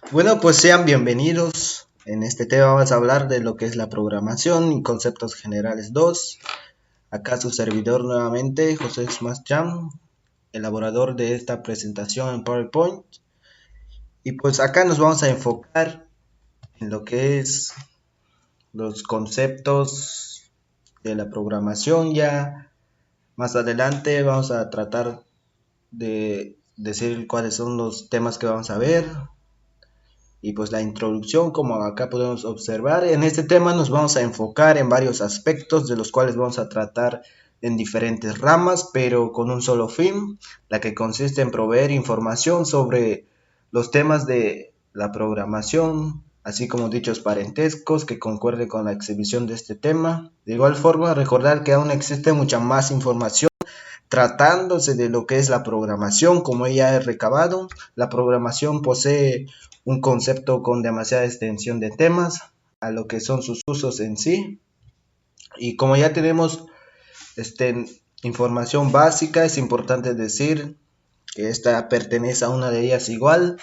Bueno, pues sean bienvenidos. En este tema vamos a hablar de lo que es la programación y conceptos generales 2. Acá su servidor nuevamente, José Smascham, elaborador de esta presentación en PowerPoint. Y pues acá nos vamos a enfocar en lo que es los conceptos de la programación. Ya más adelante vamos a tratar de decir cuáles son los temas que vamos a ver. Y pues la introducción, como acá podemos observar, en este tema nos vamos a enfocar en varios aspectos de los cuales vamos a tratar en diferentes ramas, pero con un solo fin, la que consiste en proveer información sobre los temas de la programación, así como dichos parentescos que concuerden con la exhibición de este tema. De igual forma, recordar que aún existe mucha más información tratándose de lo que es la programación, como ya he recabado. La programación posee un concepto con demasiada extensión de temas a lo que son sus usos en sí. Y como ya tenemos información básica, es importante decir que esta pertenece a una de ellas igual.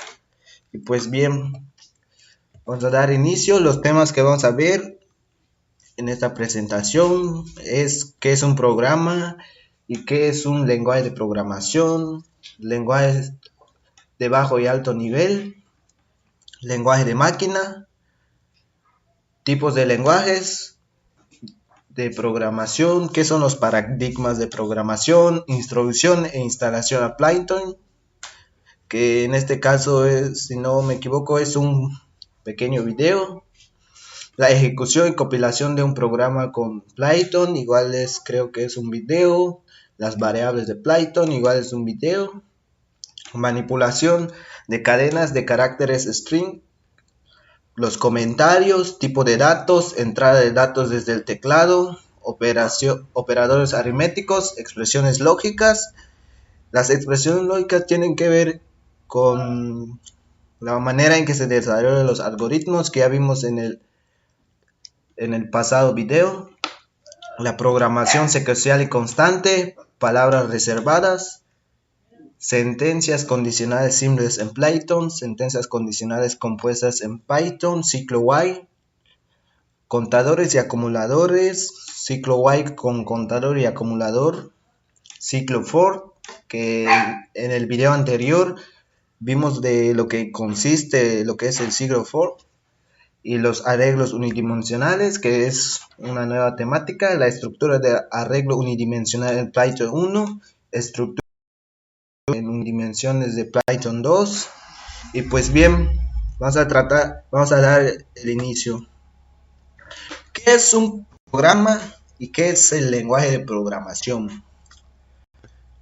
Y pues bien, vamos a dar inicio. Los temas que vamos a ver en esta presentación es qué es un programa y qué es un lenguaje de programación, lenguajes de bajo y alto nivel, lenguaje de máquina, tipos de lenguajes de programación, qué son los paradigmas de programación, introducción e instalación a Python, que en este caso es, si no me equivoco, es un pequeño video. La ejecución y compilación de un programa con Python, igual es, creo que es un video. Las variables de Python, igual es un video. Manipulación de cadenas de caracteres string, los comentarios, tipo de datos, entrada de datos desde el teclado, operadores aritméticos, expresiones lógicas. Las expresiones lógicas tienen que ver con la manera en que se desarrollan los algoritmos que ya vimos en el pasado video. La programación secuencial y constante, palabras reservadas, sentencias condicionales simples en Python, sentencias condicionales compuestas en Python, ciclo while, contadores y acumuladores, ciclo while con contador y acumulador, ciclo for, que en el video anterior vimos de lo que consiste lo que es el ciclo for, y los arreglos unidimensionales, que es una nueva temática, la estructura de arreglo unidimensional en Python 1, estructura en dimensiones de Python 2. Y pues bien, vamos a dar el inicio. ¿Qué es un programa y qué es el lenguaje de programación?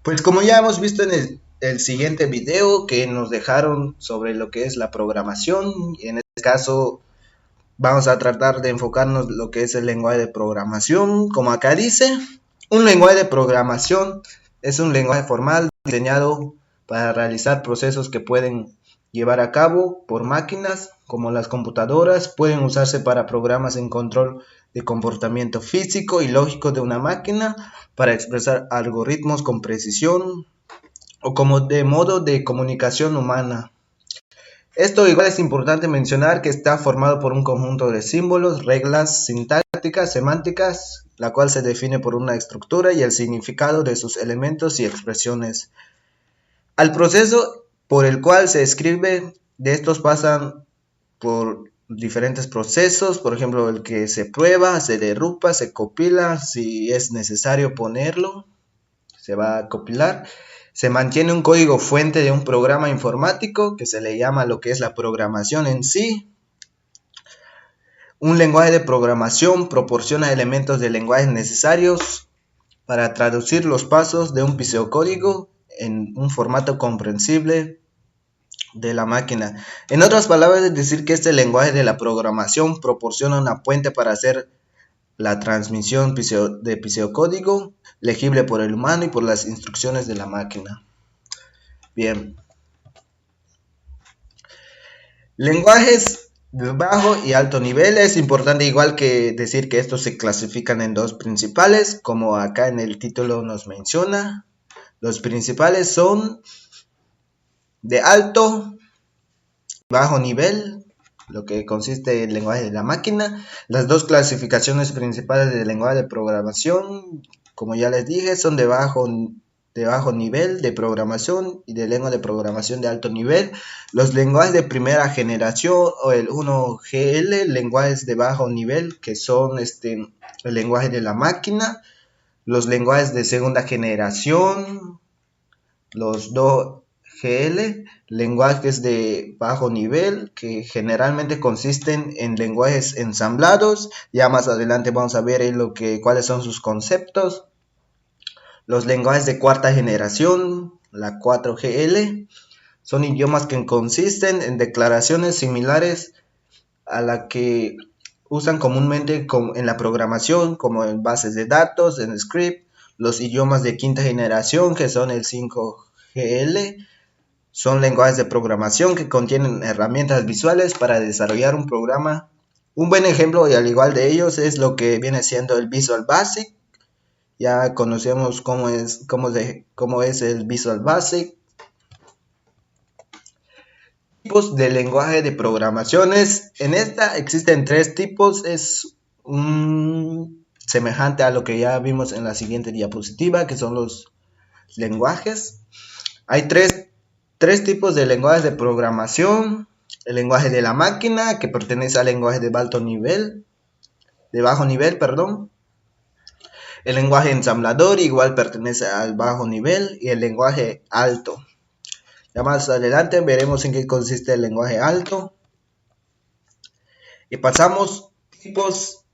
Pues como ya hemos visto en el siguiente video que nos dejaron sobre lo que es la programación, y en este caso vamos a tratar de enfocarnos en lo que es el lenguaje de programación. Como acá dice, un lenguaje de programación es un lenguaje formal diseñado para realizar procesos que pueden llevar a cabo por máquinas como las computadoras, pueden usarse para programas en control de comportamiento físico y lógico de una máquina, para expresar algoritmos con precisión o como de modo de comunicación humana. Esto igual es importante mencionar que está formado por un conjunto de símbolos, reglas sintácticas, semánticas, la cual se define por una estructura y el significado de sus elementos y expresiones. Al proceso por el cual se escribe, de estos pasan por diferentes procesos, por ejemplo, el que se prueba, se derrupa, se compila, si es necesario ponerlo, se va a compilar. Se mantiene un código fuente de un programa informático que se le llama lo que es la programación en sí. Un lenguaje de programación proporciona elementos de lenguaje necesarios para traducir los pasos de un pseudocódigo en un formato comprensible de la máquina. En otras palabras, es decir que este lenguaje de la programación proporciona una puente para hacer la transmisión de pseudocódigo legible por el humano y por las instrucciones de la máquina. Bien. Lenguajes de bajo y alto nivel. Es importante igual que decir que estos se clasifican en dos principales, como acá en el título nos menciona. Los principales son de alto bajo nivel, lo que consiste en el lenguaje de la máquina. Las dos clasificaciones principales del lenguaje de programación, como ya les dije, son de bajo nivel de programación y de lengua de programación de alto nivel. Los lenguajes de primera generación o el 1GL, lenguajes de bajo nivel, que son el lenguaje de la máquina. Los lenguajes de segunda generación, los 2GL, lenguajes de bajo nivel que generalmente consisten en lenguajes ensamblados. Ya más adelante vamos a ver cuáles son sus conceptos. Los lenguajes de cuarta generación, la 4GL, son idiomas que consisten en declaraciones similares a la que usan comúnmente en la programación, como en bases de datos, en script. Los idiomas de quinta generación, que son el 5GL, son lenguajes de programación que contienen herramientas visuales para desarrollar un programa. Un buen ejemplo, y al igual de ellos, es lo que viene siendo el Visual Basic. Ya conocemos cómo es el Visual Basic. Tipos de lenguaje de programaciones. En esta existen 3 tipos. Es semejante a lo que ya vimos en la siguiente diapositiva, que son los lenguajes. Hay tres tipos de lenguajes de programación. El lenguaje de la máquina, que pertenece al lenguaje de bajo nivel. El lenguaje ensamblador igual pertenece al bajo nivel. Y el lenguaje alto. Ya más adelante veremos en qué consiste el lenguaje alto. Y pasamos tipos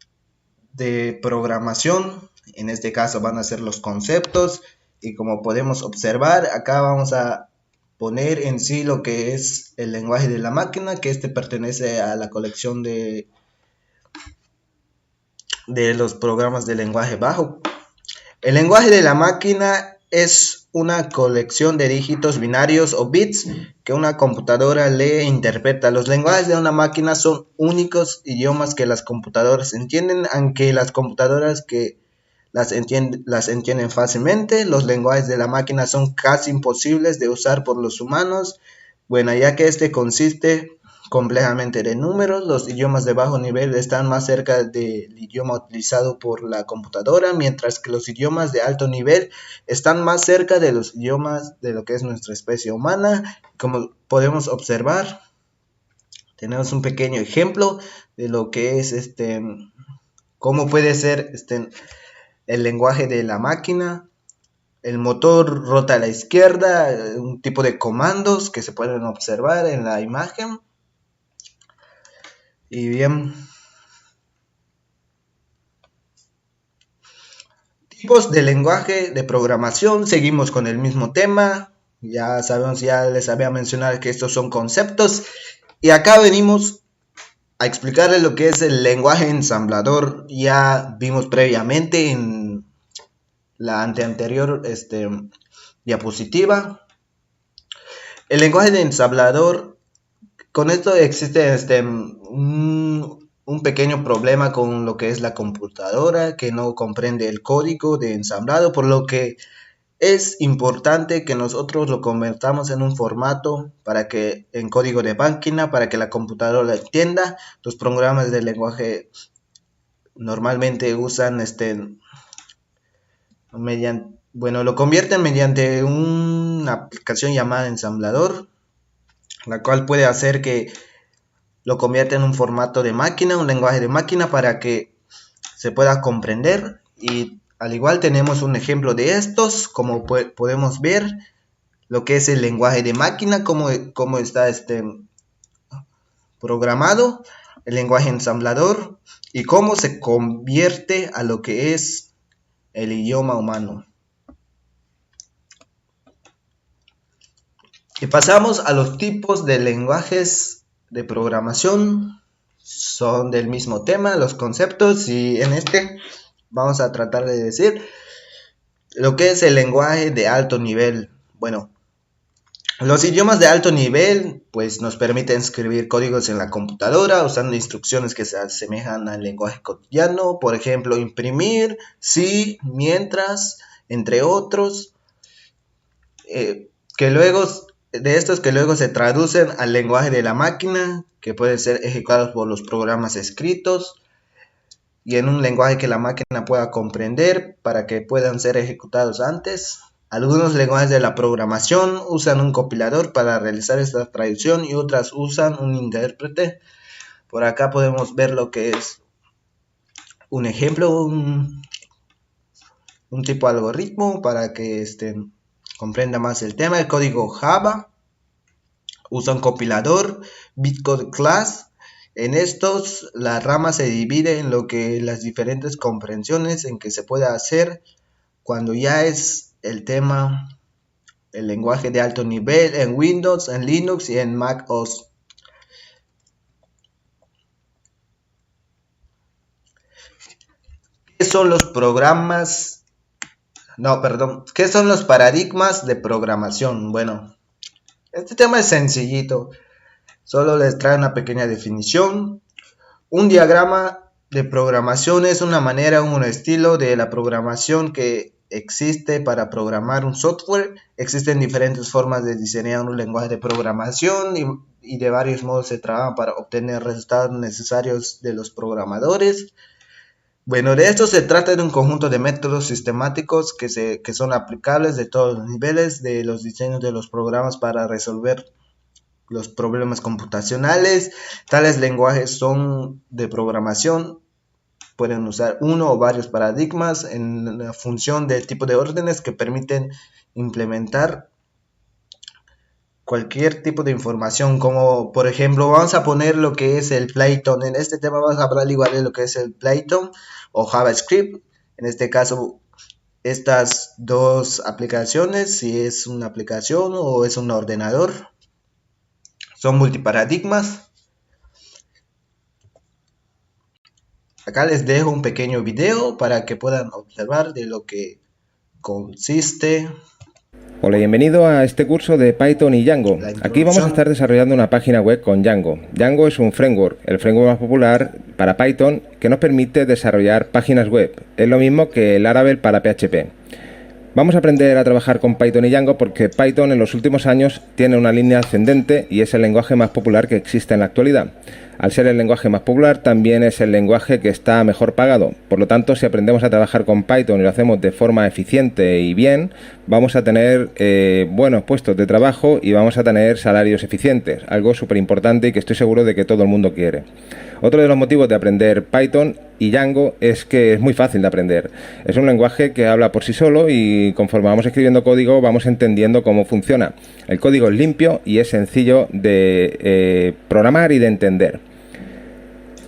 de programación. En este caso van a ser los conceptos. Y como podemos observar, acá vamos a poner en sí lo que es el lenguaje de la máquina, que pertenece a la colección de los programas de lenguaje bajo. El lenguaje de la máquina es una colección de dígitos binarios o bits que una computadora lee e interpreta. Los lenguajes de una máquina son únicos idiomas que las computadoras entienden, aunque las computadoras que las entienden fácilmente. Los lenguajes de la máquina son casi imposibles de usar por los humanos, bueno, ya que consiste complejamente de números. Los idiomas de bajo nivel están más cerca del idioma utilizado por la computadora, mientras que los idiomas de alto nivel están más cerca de los idiomas de lo que es nuestra especie humana. Como podemos observar, tenemos un pequeño ejemplo de lo que es cómo puede ser el lenguaje de la máquina. El motor rota a la izquierda, un tipo de comandos que se pueden observar en la imagen. Y bien, tipos de lenguaje de programación, seguimos con el mismo tema. Ya les había mencionado que estos son conceptos. Y acá venimos a explicarles lo que es el lenguaje ensamblador. Ya vimos previamente en la anterior diapositiva. El lenguaje de ensamblador, con esto existe un pequeño problema con lo que es la computadora, que no comprende el código de ensamblado, por lo que es importante que nosotros lo convertamos en un formato en código de máquina, para que la computadora lo entienda. Los programas de lenguaje normalmente usan lo convierten mediante una aplicación llamada ensamblador, la cual puede hacer que lo convierta en un formato de máquina, un lenguaje de máquina, para que se pueda comprender. Y al igual tenemos un ejemplo de estos, como podemos ver lo que es el lenguaje de máquina, cómo está programado, el lenguaje ensamblador y cómo se convierte a lo que es el idioma humano. Y pasamos a los tipos de lenguajes de programación. Son del mismo tema, los conceptos, y en vamos a tratar de decir lo que es el lenguaje de alto nivel. Bueno, los idiomas de alto nivel pues nos permiten escribir códigos en la computadora usando instrucciones que se asemejan al lenguaje cotidiano. Por ejemplo, imprimir, sí, mientras, entre otros, que luego de estos que luego se traducen al lenguaje de la máquina, que pueden ser ejecutados por los programas escritos y en un lenguaje que la máquina pueda comprender para que puedan ser ejecutados antes. Algunos lenguajes de la programación usan un compilador para realizar esta traducción y otras usan un intérprete. Por acá podemos ver lo que es un ejemplo, un tipo de algoritmo para que comprenda más el tema. El código Java usa un compilador, Bitcode Class. En estos, la rama se divide en lo que las diferentes comprensiones en que se puede hacer cuando ya es el tema, el lenguaje de alto nivel en Windows, en Linux y en Mac OS. ¿Qué son los programas? ¿Qué son los paradigmas de programación? Bueno, este tema es sencillito. Solo les trae una pequeña definición. Un diagrama de programación es una manera, un estilo de la programación que existe para programar un software. Existen diferentes formas de diseñar un lenguaje de programación y de varios modos se trabaja para obtener resultados necesarios de los programadores. Bueno, de esto se trata de un conjunto de métodos sistemáticos que son aplicables de todos los niveles de los diseños de los programas para resolver los problemas computacionales. Tales lenguajes son de programación. Pueden usar uno o varios paradigmas en la función del tipo de órdenes que permiten implementar cualquier tipo de información, como por ejemplo vamos a poner lo que es el Python. En este tema vamos a hablar igual de lo que es el Python o JavaScript. En este caso, estas dos aplicaciones, si es una aplicación o es un ordenador, son multiparadigmas. Acá les dejo un pequeño video para que puedan observar de lo que consiste. Hola, bienvenido a este curso de Python y Django. Aquí vamos a estar desarrollando una página web con Django. Django es un framework, el framework más popular para Python, que nos permite desarrollar páginas web. Es lo mismo que el Laravel para PHP. Vamos a aprender a trabajar con Python y Django porque Python en los últimos años tiene una línea ascendente y es el lenguaje más popular que existe en la actualidad. Al ser el lenguaje más popular, también es el lenguaje que está mejor pagado. Por lo tanto, si aprendemos a trabajar con Python y lo hacemos de forma eficiente y bien, vamos a tener buenos puestos de trabajo y vamos a tener salarios eficientes, algo súper importante y que estoy seguro de que todo el mundo quiere. Otro de los motivos de aprender Python y Django es que es muy fácil de aprender. Es un lenguaje que habla por sí solo y conforme vamos escribiendo código vamos entendiendo cómo funciona. El código es limpio y es sencillo de programar y de entender.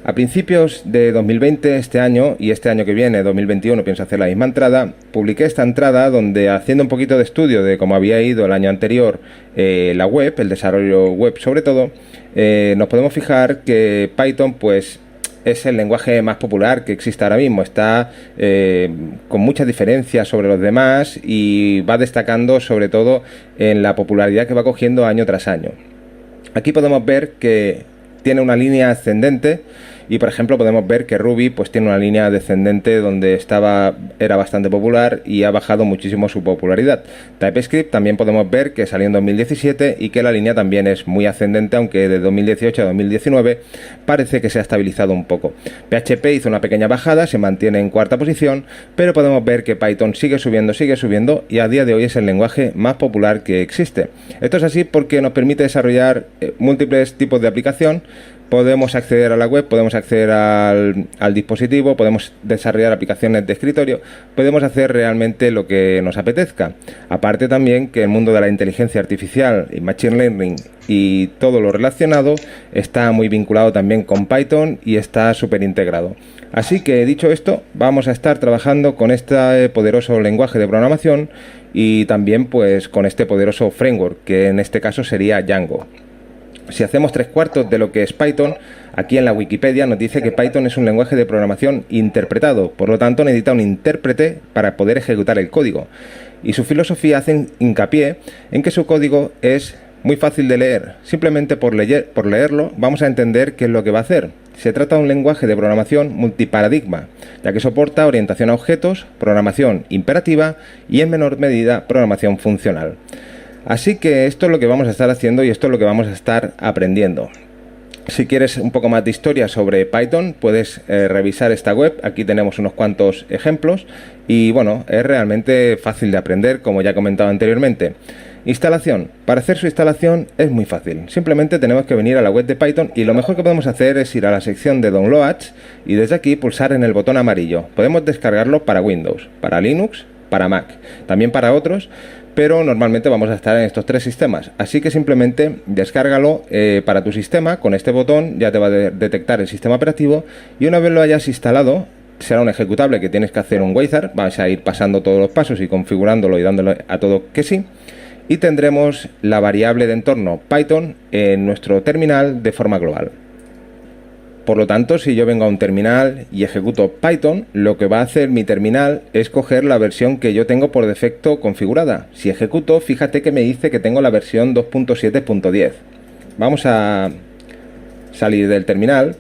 A principios de 2020, este año, y este año que viene, 2021, pienso hacer la misma entrada, publiqué esta entrada donde, haciendo un poquito de estudio de cómo había ido el año anterior la web, el desarrollo web sobre todo, nos podemos fijar que Python pues es el lenguaje más popular que existe ahora mismo. Está con muchas diferencias sobre los demás y va destacando sobre todo en la popularidad que va cogiendo año tras año. Aquí podemos ver que tiene una línea ascendente y por ejemplo podemos ver que Ruby pues tiene una línea descendente donde era bastante popular y ha bajado muchísimo su popularidad. TypeScript también podemos ver que salió en 2017 y que la línea también es muy ascendente, aunque de 2018 a 2019 parece que se ha estabilizado un poco. PHP hizo una pequeña bajada, se mantiene en cuarta posición, pero podemos ver que Python sigue subiendo y a día de hoy es el lenguaje más popular que existe. Esto es así porque nos permite desarrollar múltiples tipos de aplicación. Podemos acceder a la web, podemos acceder al dispositivo, podemos desarrollar aplicaciones de escritorio, podemos hacer realmente lo que nos apetezca. Aparte también que el mundo de la inteligencia artificial y Machine Learning y todo lo relacionado está muy vinculado también con Python y está súper integrado. Así que dicho esto, vamos a estar trabajando con este poderoso lenguaje de programación y también pues con este poderoso framework, que en este caso sería Django. Si hacemos 3/4 de lo que es Python, aquí en la Wikipedia nos dice que Python es un lenguaje de programación interpretado, por lo tanto necesita un intérprete para poder ejecutar el código. Y su filosofía hace hincapié en que su código es muy fácil de leer. Simplemente por leerlo vamos a entender qué es lo que va a hacer. Se trata de un lenguaje de programación multiparadigma, ya que soporta orientación a objetos, programación imperativa y en menor medida programación funcional. Así que esto es lo que vamos a estar haciendo y esto es lo que vamos a estar aprendiendo. Si quieres un poco más de historia sobre Python, puedes revisar esta web. Aquí tenemos unos cuantos ejemplos y bueno, es realmente fácil de aprender, como ya he comentado anteriormente. Instalación. Para hacer su instalación es muy fácil. Simplemente tenemos que venir a la web de Python y lo mejor que podemos hacer es ir a la sección de Downloads y desde aquí pulsar en el botón amarillo. Podemos descargarlo para Windows, para Linux, para Mac, también para otros, pero normalmente vamos a estar en estos tres sistemas. Así que simplemente descárgalo para tu sistema. Con este botón ya te va a detectar el sistema operativo y una vez lo hayas instalado, será un ejecutable que tienes que hacer un wizard. Vas a ir pasando todos los pasos y configurándolo y dándole a todo que sí. Y tendremos la variable de entorno Python en nuestro terminal de forma global. Por lo tanto, si yo vengo a un terminal y ejecuto Python, lo que va a hacer mi terminal es coger la versión que yo tengo por defecto configurada. Si ejecuto, fíjate que me dice que tengo la versión 2.7.10. Vamos a salir del terminal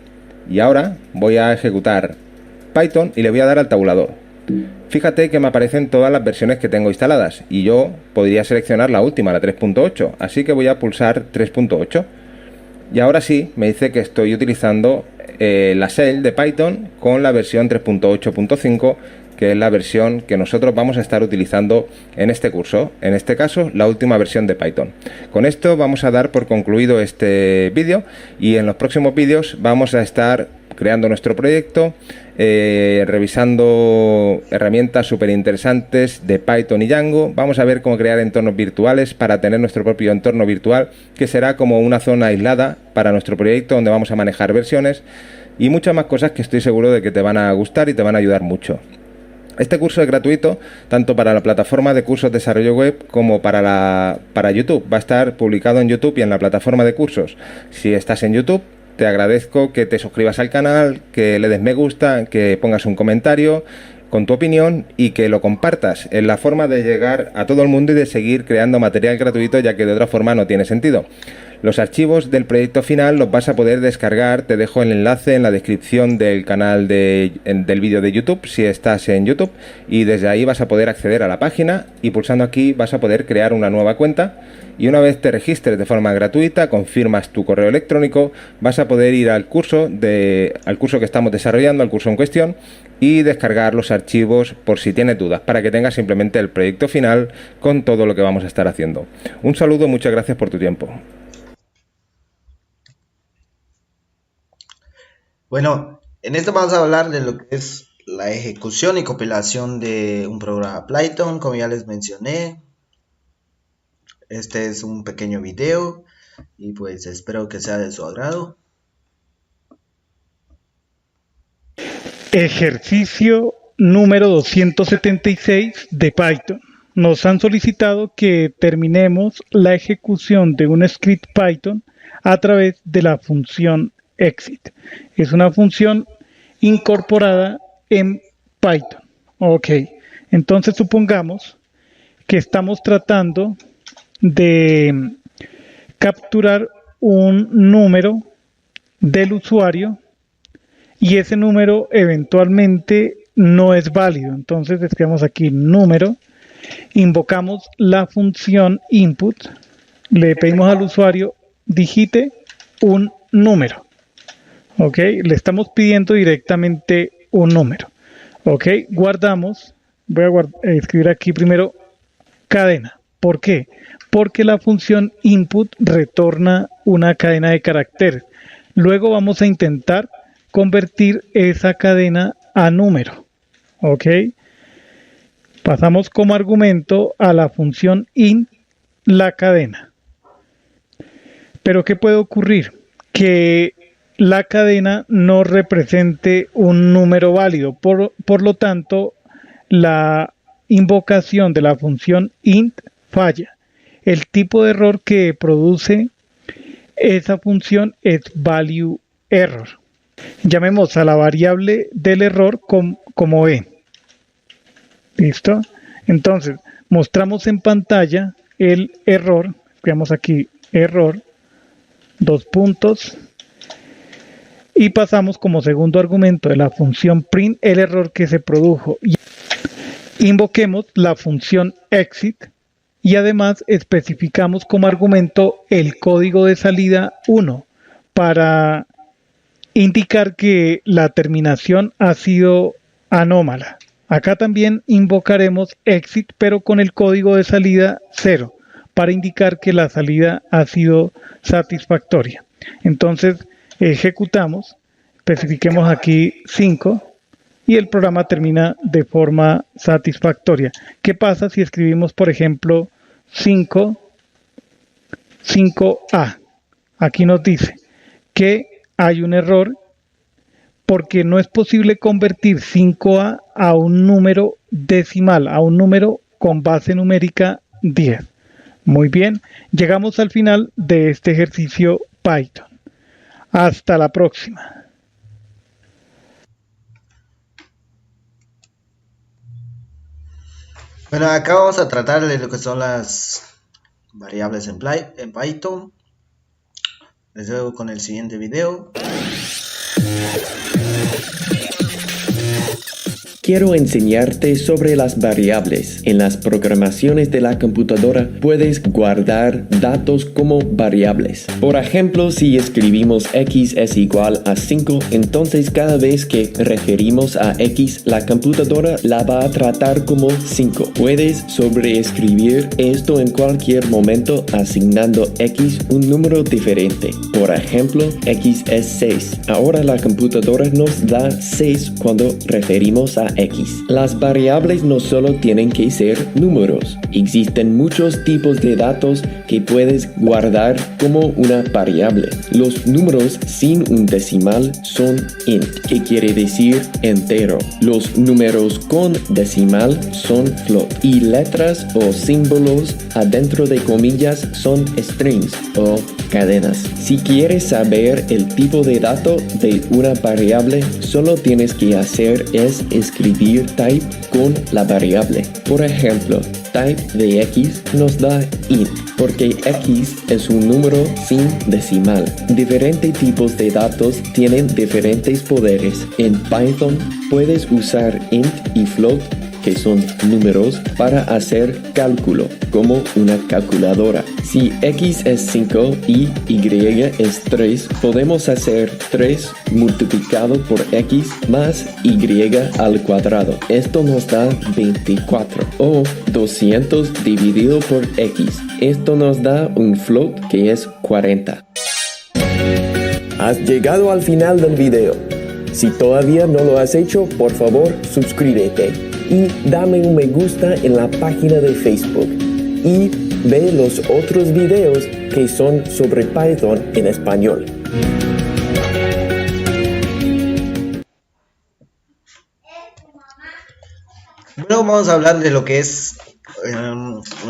y ahora voy a ejecutar Python y le voy a dar al tabulador. Fíjate que me aparecen todas las versiones que tengo instaladas y yo podría seleccionar la última, la 3.8, así que voy a pulsar 3.8 y ahora sí me dice que estoy utilizando la shell de Python con la versión 3.8.5, que es la versión que nosotros vamos a estar utilizando en este curso, en este caso la última versión de Python. Con esto vamos a dar por concluido este vídeo y en los próximos vídeos vamos a estar creando nuestro proyecto, revisando herramientas súper interesantes de Python y Django. Vamos a ver cómo crear entornos virtuales para tener nuestro propio entorno virtual, que será como una zona aislada para nuestro proyecto donde vamos a manejar versiones y muchas más cosas que estoy seguro de que te van a gustar y te van a ayudar mucho. Este curso es gratuito tanto para la plataforma de cursos de desarrollo web como para YouTube. Va a estar publicado en YouTube y en la plataforma de cursos. Si estás en YouTube, te agradezco que te suscribas al canal, que le des me gusta, que pongas un comentario con tu opinión y que lo compartas. Es la forma de llegar a todo el mundo y de seguir creando material gratuito, ya que de otra forma no tiene sentido. Los archivos del proyecto final los vas a poder descargar. Te dejo el enlace en la descripción del canal del vídeo de YouTube si estás en YouTube, y desde ahí vas a poder acceder a la página y pulsando aquí vas a poder crear una nueva cuenta y una vez te registres de forma gratuita, confirmas tu correo electrónico, vas a poder ir al curso que estamos desarrollando, al curso en cuestión, y descargar los archivos por si tienes dudas, para que tengas simplemente el proyecto final con todo lo que vamos a estar haciendo. Un saludo, muchas gracias por tu tiempo. Bueno, en esto vamos a hablar de lo que es la ejecución y compilación de un programa Python, como ya les mencioné. Este es un pequeño video y pues espero que sea de su agrado. Ejercicio número 276 de Python. Nos han solicitado que terminemos la ejecución de un script Python a través de la función exit. Es una función incorporada en Python. Ok, entonces supongamos que estamos tratando de capturar un número del usuario y ese número eventualmente no es válido. Entonces escribimos aquí número, invocamos la función input, le pedimos al usuario digite un número. Ok, le estamos pidiendo directamente un número. Ok, guardamos. Voy a escribir aquí primero cadena. ¿Por qué? Porque la función input retorna una cadena de caracteres. Luego vamos a intentar convertir esa cadena a número. Ok, pasamos como argumento a la función int la cadena. Pero ¿qué puede ocurrir? Que la cadena no represente un número válido. Por lo tanto, la invocación de la función int falla. El tipo de error que produce esa función es value error. Llamemos a la variable del error como e. ¿Listo? Entonces, mostramos en pantalla el error. Escribamos aquí error, 2 puntos. Y pasamos como segundo argumento de la función print el error que se produjo. Invoquemos la función exit y además especificamos como argumento el código de salida 1 para indicar que la terminación ha sido anómala. Acá también invocaremos exit, pero con el código de salida 0 para indicar que la salida ha sido satisfactoria. Entonces ejecutamos, especifiquemos aquí 5 y el programa termina de forma satisfactoria. ¿Qué pasa si escribimos, por ejemplo, 5A? Aquí nos dice que hay un error porque no es posible convertir 5A a un número decimal, a un número con base numérica 10. Muy bien, llegamos al final de este ejercicio Python. Hasta la próxima. Bueno, acá vamos a tratar de lo que son las variables en Python. Les dejo con el siguiente video. Quiero enseñarte sobre las variables. En las programaciones de la computadora puedes guardar datos como variables. Por ejemplo, si escribimos x es igual a 5, entonces cada vez que referimos a x, la computadora la va a tratar como 5. Puedes sobreescribir esto en cualquier momento asignando x un número diferente. Por ejemplo, x es 6. Ahora la computadora nos da 6 cuando referimos a x. Las variables no solo tienen que ser números. Existen muchos tipos de datos que puedes guardar como una variable. Los números sin un decimal son int, que quiere decir entero. Los números con decimal son float. Y letras o símbolos adentro de comillas son strings o cadenas. Si quieres saber el tipo de dato de una variable, solo tienes que hacer es escribir type con la variable. Por ejemplo, type de x nos da int, porque x es un número sin decimal. Diferentes tipos de datos tienen diferentes poderes. En Python puedes usar int y float, que son números, para hacer cálculo, como una calculadora. Si x es 5 y y es 3, podemos hacer 3 multiplicado por x más y al cuadrado. Esto nos da 24. O 200 dividido por x. Esto nos da un float que es 40. Has llegado al final del video. Si todavía no lo has hecho, por favor, suscríbete y dame un me gusta en la página de Facebook y ve los otros videos que son sobre Python en español. Bueno, vamos a hablar de lo que es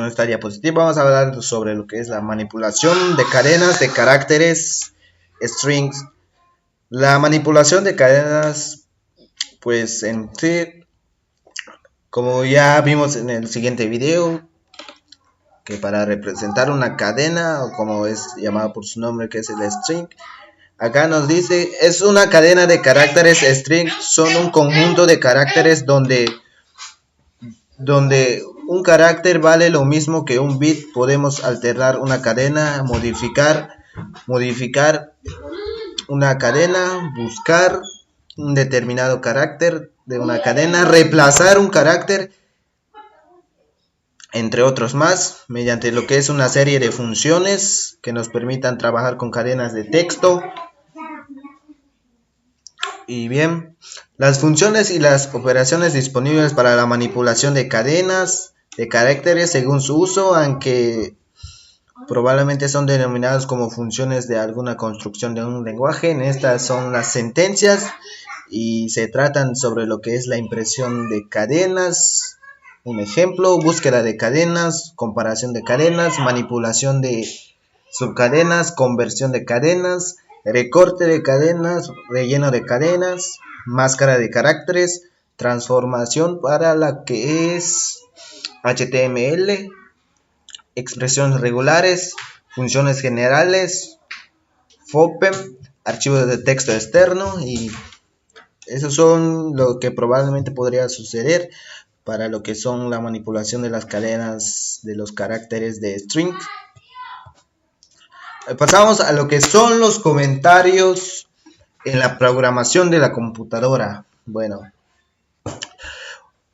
esta diapositiva. Vamos a hablar sobre lo que es la manipulación de cadenas de caracteres, strings. La manipulación de cadenas, pues en sí, como ya vimos en el siguiente video, que para representar una cadena, o como es llamado por su nombre, que es el string, acá nos dice, es una cadena de caracteres. String son un conjunto de caracteres donde un carácter vale lo mismo que un bit. Podemos alterar una cadena, modificar una cadena, buscar un determinado carácter de una cadena, reemplazar un carácter, entre otros más, mediante lo que es una serie de funciones que nos permitan trabajar con cadenas de texto. Y bien, las funciones y las operaciones disponibles para la manipulación de cadenas de caracteres según su uso, aunque probablemente son denominados como funciones de alguna construcción de un lenguaje. En estas son las sentencias y se tratan sobre lo que es la impresión de cadenas. Un ejemplo, búsqueda de cadenas, comparación de cadenas, manipulación de subcadenas, conversión de cadenas, recorte de cadenas, relleno de cadenas, máscara de caracteres, transformación para la que es HTML, expresiones regulares, funciones generales, FOPEM, archivos de texto externo. Y esos son lo que probablemente podría suceder. para lo que son la manipulación de las cadenas de los caracteres de string. Pasamos a lo que son los comentarios en la programación de la computadora. Bueno,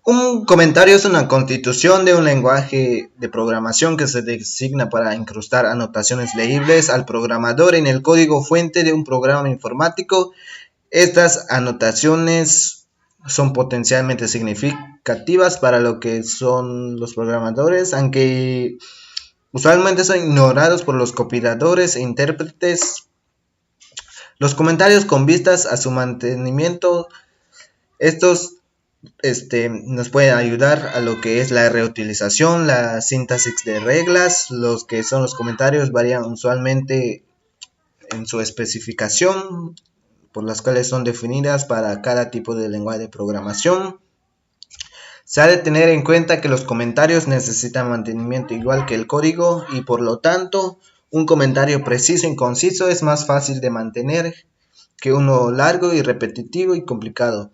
un comentario es una constitución de un lenguaje de programación que se designa para incrustar anotaciones leíbles al programador en el código fuente de un programa informático. Estas anotaciones son potencialmente significativas para lo que son los programadores, aunque usualmente son ignorados por los compiladores e intérpretes. Los comentarios con vistas a su mantenimiento, estos nos pueden ayudar a lo que es la reutilización, la sintaxis de reglas. Los que son los comentarios varían usualmente en su especificación, por las cuales son definidas para cada tipo de lenguaje de programación. Se ha de tener en cuenta que los comentarios necesitan mantenimiento igual que el código y por lo tanto un comentario preciso y conciso es más fácil de mantener que uno largo y repetitivo y complicado.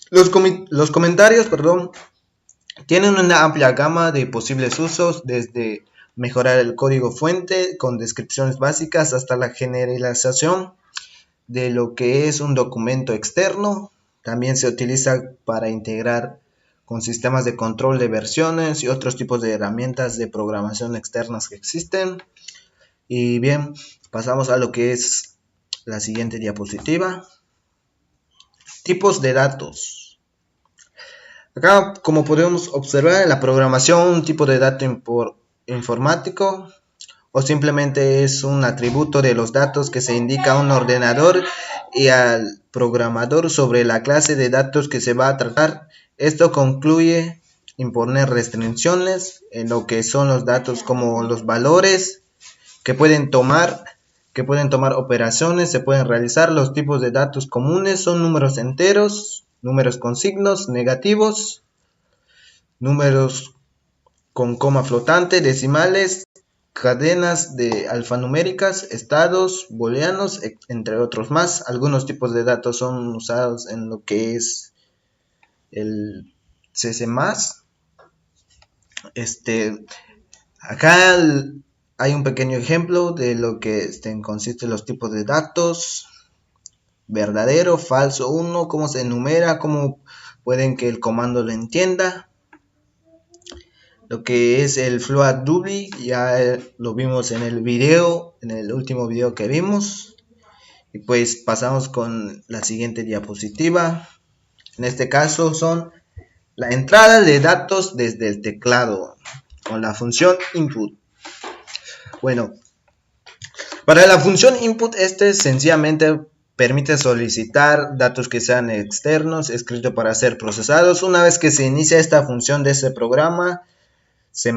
Los comentarios, tienen una amplia gama de posibles usos, desde mejorar el código fuente con descripciones básicas hasta la generalización de lo que es un documento externo. También se utiliza para integrar con sistemas de control de versiones y otros tipos de herramientas de programación externas que existen. Y bien, pasamos a lo que es la siguiente diapositiva. Tipos de datos. Acá, como podemos observar, en la programación, un tipo de dato informático o simplemente es un atributo de los datos que se indica a un ordenador y al programador sobre la clase de datos que se va a tratar. Esto concluye imponer restricciones en lo que son los datos, como los valores que pueden tomar operaciones, se pueden realizar. Los tipos de datos comunes son números enteros, números con signos negativos, números con coma flotante, decimales, cadenas de alfanuméricas, estados, booleanos, entre otros más. Algunos tipos de datos son usados en lo que es el C++. Acá hay un pequeño ejemplo de lo que consisten los tipos de datos: verdadero, falso, 1, cómo se enumera, cómo pueden que el comando lo entienda. Lo que es el float double ya lo vimos en el último video que vimos. Y pues pasamos con la siguiente diapositiva. En este caso son la entrada de datos desde el teclado con la función input. Bueno, para la función input, sencillamente permite solicitar datos que sean externos, escritos para ser procesados. Una vez que se inicia esta función de ese programa, se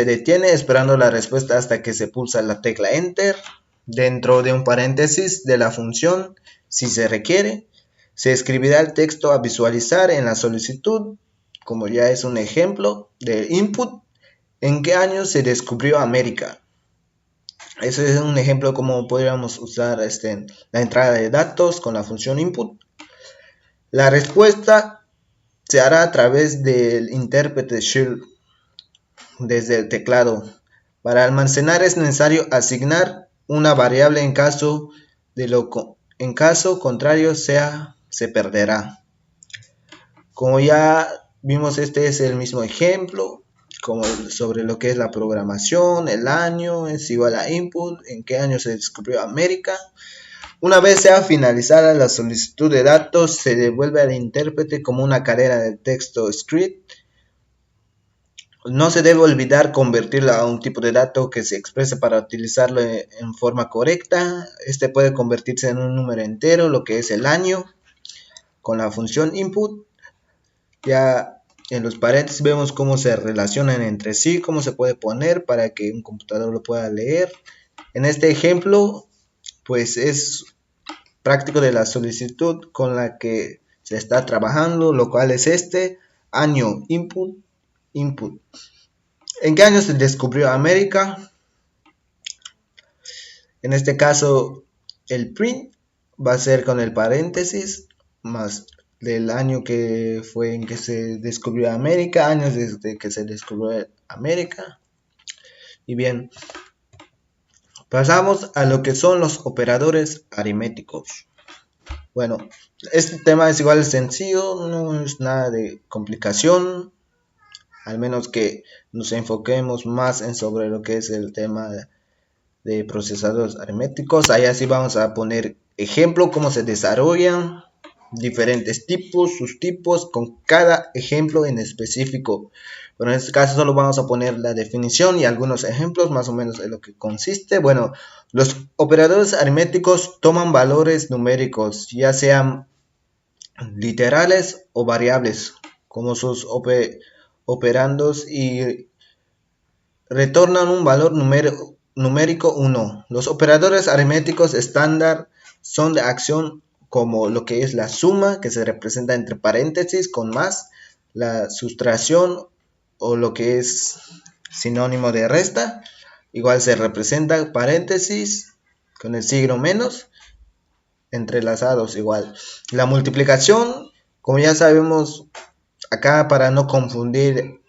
detiene esperando la respuesta hasta que se pulsa la tecla Enter. Dentro de un paréntesis de la función, si se requiere, se escribirá el texto a visualizar en la solicitud, como ya es un ejemplo del input: ¿en qué año se descubrió América? Ese es un ejemplo como podríamos usar la entrada de datos con la función input. La respuesta se hará a través del intérprete shell desde el teclado. Para almacenar es necesario asignar una variable en caso contrario se perderá. Como ya vimos, este es el mismo ejemplo como sobre lo que es la programación. El año es igual a input, en qué año se descubrió América. Una vez sea finalizada la solicitud de datos, se devuelve al intérprete como una cadena de texto script. No se debe olvidar convertirlo a un tipo de dato que se exprese para utilizarlo en forma correcta. Puede convertirse en un número entero, lo que es el año, con la función input. Ya en los paréntesis vemos cómo se relacionan entre sí, cómo se puede poner para que un computador lo pueda leer. En este ejemplo, pues es práctico de la solicitud con la que se está trabajando, lo cual es año input. ¿En qué año se descubrió América? En este caso, el print va a ser con el paréntesis más del año que fue en que se descubrió América, años desde que se descubrió América. Y bien, pasamos a lo que son los operadores aritméticos. Bueno, este tema es igual sencillo, no es nada de complicación, al menos que nos enfoquemos más en sobre lo que es el tema de procesadores aritméticos. Allá sí vamos a poner ejemplo, cómo se desarrollan diferentes tipos, sus tipos, con cada ejemplo en específico. Pero en este caso solo vamos a poner la definición y algunos ejemplos más o menos en lo que consiste. Bueno, los operadores aritméticos toman valores numéricos, ya sean literales o variables, como sus operandos, y retornan un valor numérico 1. Los operadores aritméticos estándar son de acción como lo que es la suma, que se representa entre paréntesis con más, la sustracción o lo que es sinónimo de resta, igual se representa paréntesis con el signo menos, entrelazados igual. La multiplicación, como ya sabemos, acá para no confundir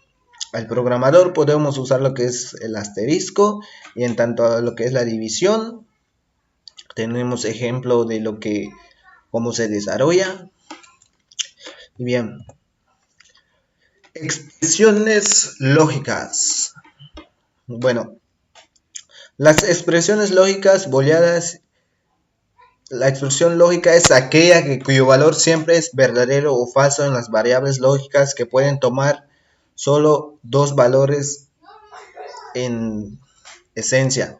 al programador podemos usar lo que es el asterisco, y en tanto a lo que es la división tenemos ejemplo de lo que cómo se desarrolla. Y bien, expresiones lógicas. Bueno, las expresiones lógicas booleanas, la expresión lógica es aquella cuyo valor siempre es verdadero o falso en las variables lógicas, que pueden tomar solo dos valores en esencia.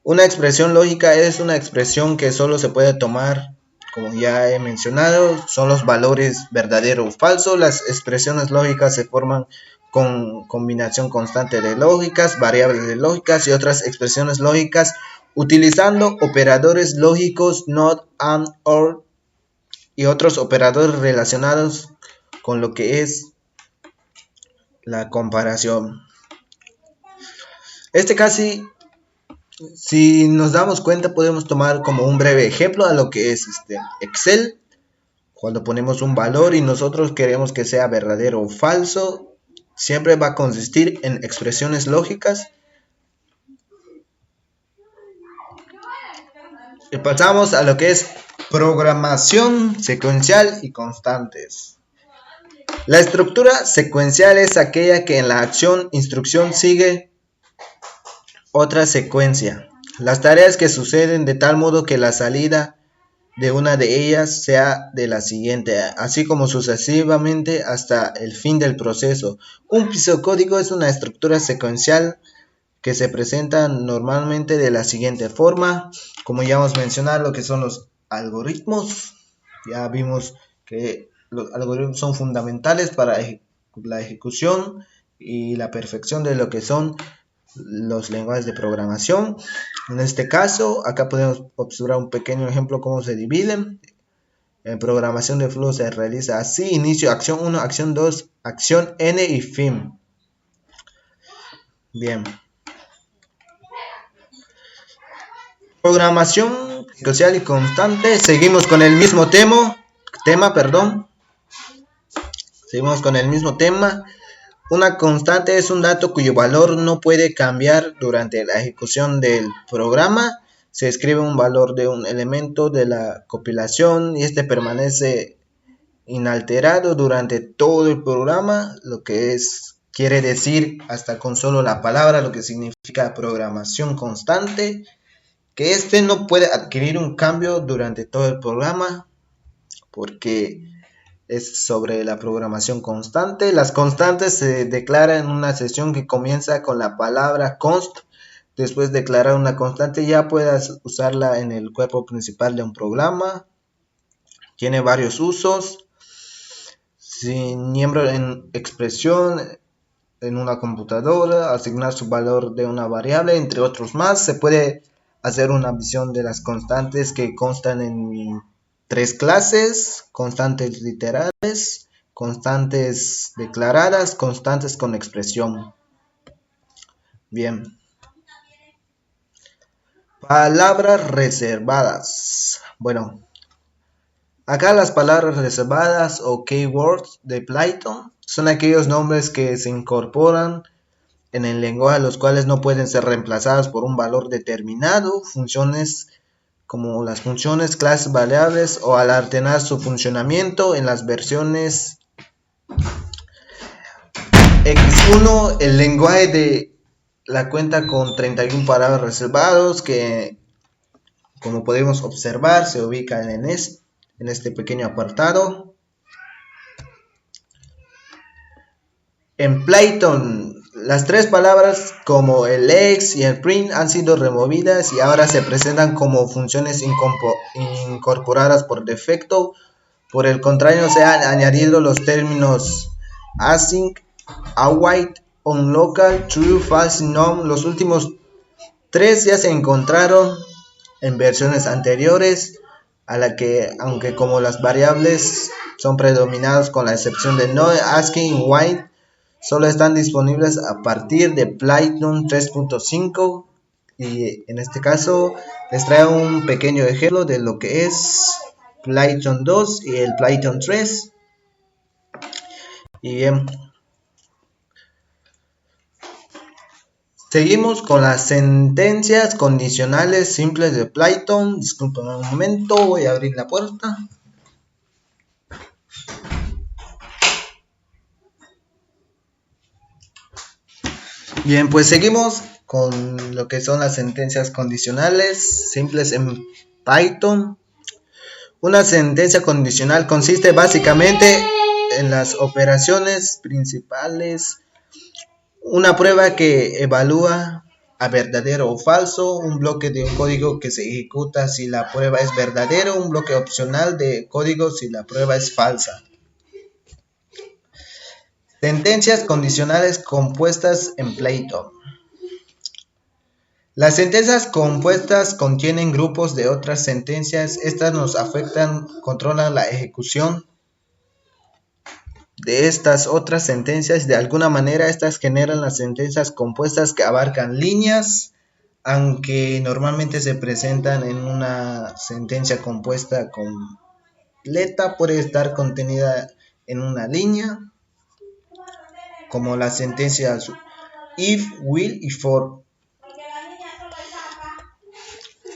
Una expresión lógica es una expresión que solo se puede tomar, como ya he mencionado, son los valores verdadero o falso. Las expresiones lógicas se forman con combinación constante de lógicas, variables de lógicas y otras expresiones lógicas, utilizando operadores lógicos not, and, or y otros operadores relacionados con lo que es la comparación. Si nos damos cuenta, podemos tomar como un breve ejemplo a lo que es Excel. Cuando ponemos un valor y nosotros queremos que sea verdadero o falso, siempre va a consistir en expresiones lógicas. Y pasamos a lo que es programación secuencial y constantes. La estructura secuencial es aquella que en la acción instrucción sigue otra secuencia. Las tareas que suceden de tal modo que la salida de una de ellas sea de la siguiente, así como sucesivamente hasta el fin del proceso. Un pseudocódigo es una estructura secuencial que se presenta normalmente de la siguiente forma. Como ya hemos mencionado, lo que son los algoritmos, ya vimos que los algoritmos son fundamentales para la ejecución y la perfección de lo que son los lenguajes de programación. En este caso, acá podemos observar un pequeño ejemplo cómo se dividen. En programación de flujo se realiza así: inicio, acción 1, acción 2, acción n y fin. Bien. Programación secuencial y constante. Seguimos con el mismo tema. Seguimos con el mismo tema. Una constante es un dato cuyo valor no puede cambiar durante la ejecución del programa. Se escribe un valor de un elemento de la compilación y este permanece inalterado durante todo el programa, lo que quiere decir hasta con solo la palabra lo que significa programación constante, que no puede adquirir un cambio durante todo el programa, porque es sobre la programación constante. Las constantes se declaran en una sesión que comienza con la palabra const. Después de declarar una constante ya puedas usarla en el cuerpo principal de un programa. Tiene varios usos. Sin miembro en expresión en una computadora, asignar su valor de una variable, entre otros más. Se puede hacer una visión de las constantes que constan en 3 clases: constantes literales, constantes declaradas, constantes con expresión. Bien. Palabras reservadas. Bueno, Acá las palabras reservadas o keywords de Python son aquellos nombres que se incorporan en el lenguaje, los cuales no pueden ser reemplazados por un valor determinado. Funciones como las funciones, clases, variables, o al alternar su funcionamiento en las versiones X1, el lenguaje de la cuenta con 31 palabras reservados que, como podemos observar, se ubica en este pequeño apartado. En Python, las tres palabras como el X y el print han sido removidas y ahora se presentan como funciones incorporadas por defecto. Por el contrario, se han añadido los términos async, await, onLocal, true, false y none. Los últimos tres ya se encontraron en versiones anteriores, a la que, aunque como las variables son predominadas con la excepción de no, asking y wait, solo están disponibles a partir de Python 3.5, y en este caso les traigo un pequeño ejemplo de lo que es Python 2 y el Python 3. Y bien, seguimos con las sentencias condicionales simples de Python. Disculpen un momento, voy a abrir la puerta. Bien, pues seguimos con lo que son las sentencias condicionales simples en Python. Una sentencia condicional consiste básicamente en las operaciones principales: una prueba que evalúa a verdadero o falso, un bloque de un código que se ejecuta si la prueba es verdadero, un bloque opcional de código si la prueba es falsa. Sentencias condicionales compuestas en Python. Las sentencias compuestas contienen grupos de otras sentencias. Estas nos afectan, controlan la ejecución de estas otras sentencias. De alguna manera, estas generan las sentencias compuestas que abarcan líneas, aunque normalmente se presentan en una sentencia compuesta completa. Puede estar contenida en una línea, como las sentencias if, will y for.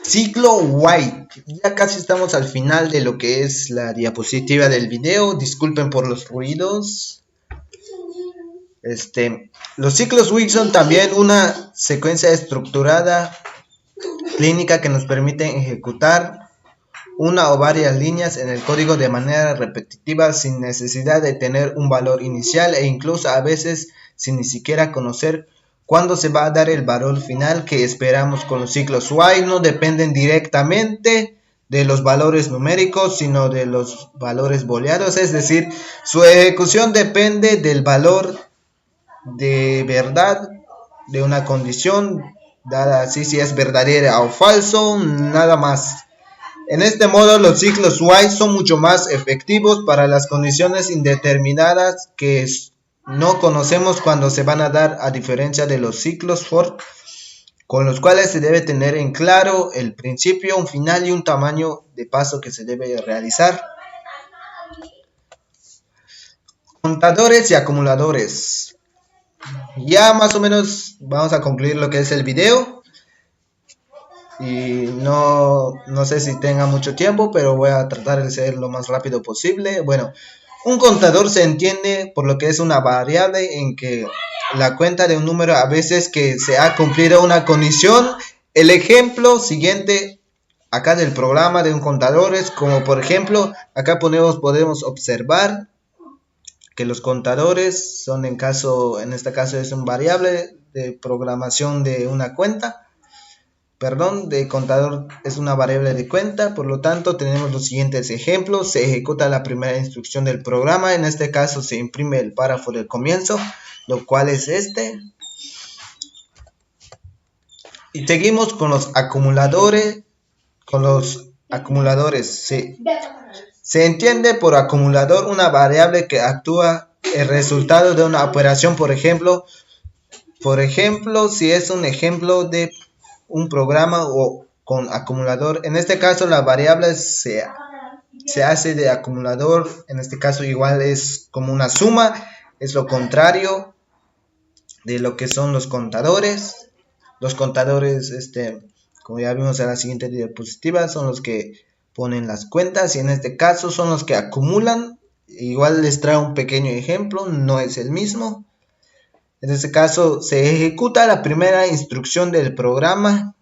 Ciclo while. Ya casi estamos al final de lo que es la diapositiva del video. Disculpen por los ruidos. Los ciclos while son también una secuencia estructurada clínica que nos permite ejecutar una o varias líneas en el código de manera repetitiva sin necesidad de tener un valor inicial, e incluso a veces sin ni siquiera conocer cuándo se va a dar el valor final que esperamos. Con los ciclos while no dependen directamente de los valores numéricos, sino de los valores booleanos, es decir, su ejecución depende del valor de verdad de una condición dada, así si es verdadera o falso, nada más. En este modo, los ciclos while son mucho más efectivos para las condiciones indeterminadas que no conocemos cuando se van a dar, a diferencia de los ciclos for, con los cuales se debe tener en claro el principio, un final y un tamaño de paso que se debe realizar. Contadores y acumuladores. Ya más o menos vamos a concluir lo que es el video. Y no sé si tenga mucho tiempo, pero voy a tratar de ser lo más rápido posible. Bueno, un contador se entiende por lo que es una variable en que la cuenta de un número a veces que se ha cumplido una condición. El ejemplo siguiente acá del programa de un contador es como, por ejemplo, acá podemos observar que los contadores son en este caso es un variable de programación de una cuenta. De contador es una variable de cuenta. Por lo tanto, tenemos los siguientes ejemplos. Se ejecuta la primera instrucción del programa. En este caso se imprime el párrafo del comienzo, lo cual es este. Y seguimos con los acumuladores. Se entiende por acumulador una variable que actúa el resultado de una operación. Por ejemplo, si es un ejemplo de un programa o con acumulador, en este caso la variable se se hace de acumulador, en este caso igual es como una suma, es lo contrario de lo que son los contadores. Los contadores, como ya vimos en la siguiente diapositiva, son los que ponen las cuentas, y en este caso son los que acumulan. Igual les traigo un pequeño ejemplo, no es el mismo. En este caso se ejecuta la primera instrucción del programa,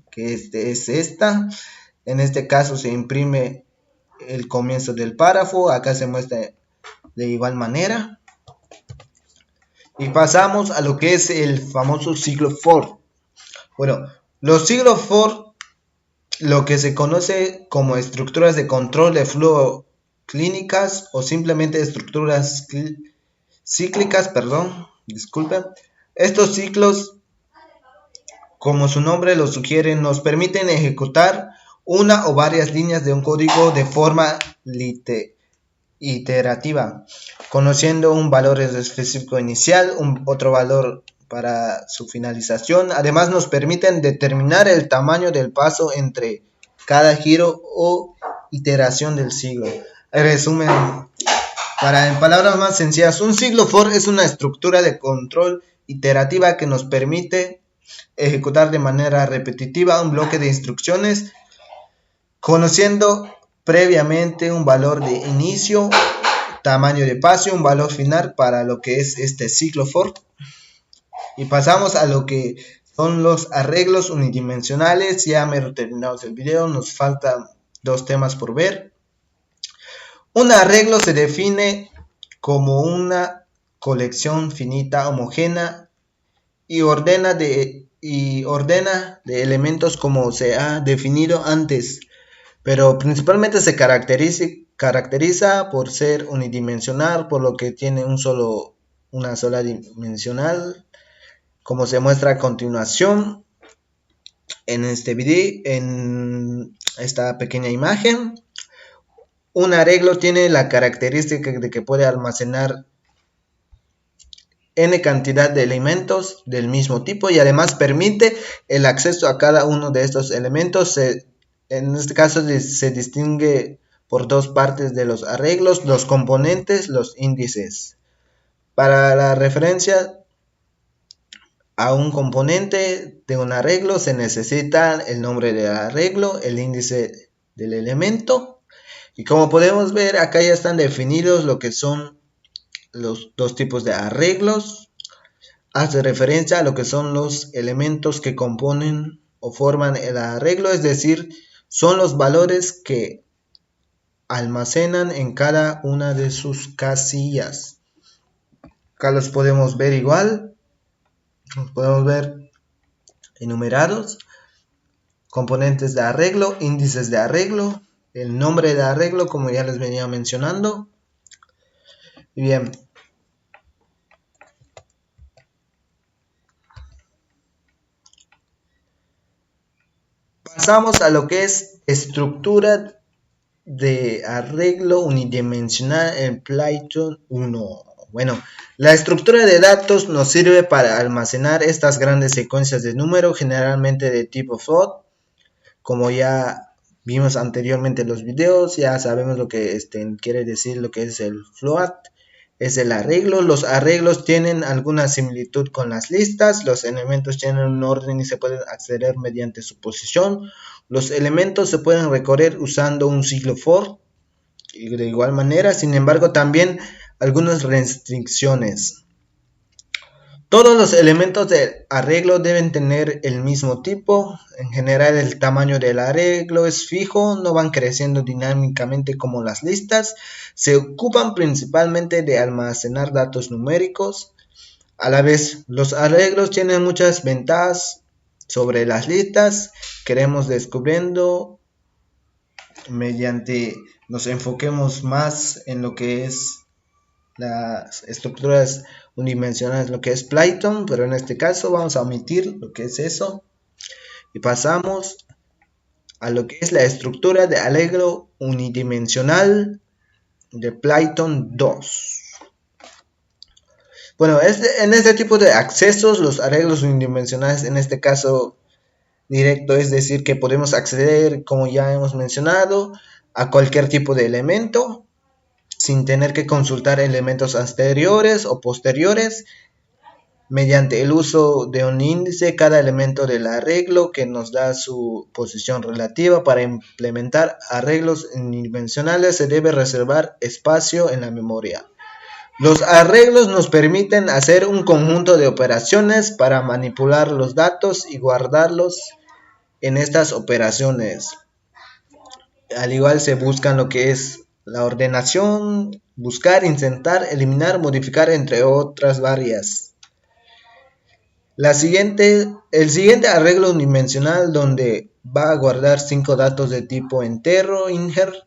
que es esta. En este caso se imprime el comienzo del párrafo, acá se muestra de igual manera. Y pasamos a lo que es el famoso ciclo for. Bueno, los ciclos for, lo que se conoce como estructuras de control de flujo clínicas o simplemente estructuras cíclicas, disculpen. Estos ciclos, como su nombre lo sugiere, nos permiten ejecutar una o varias líneas de un código de forma iterativa, conociendo un valor específico inicial, otro valor para su finalización. Además nos permiten determinar el tamaño del paso entre cada giro o iteración del ciclo. En resumen, en palabras más sencillas, un ciclo for es una estructura de control iterativa que nos permite ejecutar de manera repetitiva un bloque de instrucciones, conociendo previamente un valor de inicio, tamaño de paso, un valor final para lo que es este ciclo for. Y pasamos a lo que son los arreglos unidimensionales. Ya mero terminamos el video, nos faltan 2 temas por ver. Un arreglo se define como una colección finita homogénea y ordena de elementos como se ha definido antes, pero principalmente se caracteriza por ser unidimensional, por lo que tiene una sola dimensional, como se muestra a continuación en este video, en esta pequeña imagen. Un arreglo tiene la característica de que puede almacenar n cantidad de elementos del mismo tipo y además permite el acceso a cada uno de estos elementos. En este caso se distingue por 2 partes de los arreglos: los componentes, los índices. Para la referencia a un componente de un arreglo se necesita el nombre del arreglo, el índice del elemento. Y como podemos ver, acá ya están definidos lo que son los 2 tipos de arreglos. Hace referencia a lo que son los elementos que componen o forman el arreglo, es decir, son los valores que almacenan en cada una de sus casillas. Acá los podemos ver igual, los podemos ver enumerados: componentes de arreglo, índices de arreglo, el nombre de arreglo, como ya les venía mencionando. Bien, pasamos a lo que es estructura de arreglo unidimensional en Python 1. Bueno, la estructura de datos nos sirve para almacenar estas grandes secuencias de números, generalmente de tipo float. Como ya vimos anteriormente en los videos, ya sabemos lo que quiere decir lo que es el float. Es el arreglo. Los arreglos tienen alguna similitud con las listas. Los elementos tienen un orden y se pueden acceder mediante su posición. Los elementos se pueden recorrer usando un ciclo for y de igual manera. Sin embargo, también algunas restricciones. Todos los elementos del arreglo deben tener el mismo tipo. En general, el tamaño del arreglo es fijo, no van creciendo dinámicamente como las listas. Se ocupan principalmente de almacenar datos numéricos. A la vez, los arreglos tienen muchas ventajas sobre las listas. Queremos descubriendo mediante nos enfoquemos más en lo que es las estructuras unidimensionales, lo que es Python, pero en este caso vamos a omitir lo que es eso y pasamos a lo que es la estructura de arreglo unidimensional de Python 2. Bueno, en este tipo de accesos, los arreglos unidimensionales, en este caso directo, es decir, que podemos acceder, como ya hemos mencionado, a cualquier tipo de elemento sin tener que consultar elementos anteriores o posteriores. Mediante el uso de un índice, cada elemento del arreglo que nos da su posición relativa. Para implementar arreglos unidimensionales se debe reservar espacio en la memoria. Los arreglos nos permiten hacer un conjunto de operaciones para manipular los datos y guardarlos en estas operaciones. Al igual se buscan lo que es la ordenación, buscar, insertar, eliminar, modificar, entre otras varias. El siguiente arreglo unidimensional donde va a guardar 5 datos de tipo entero, integer,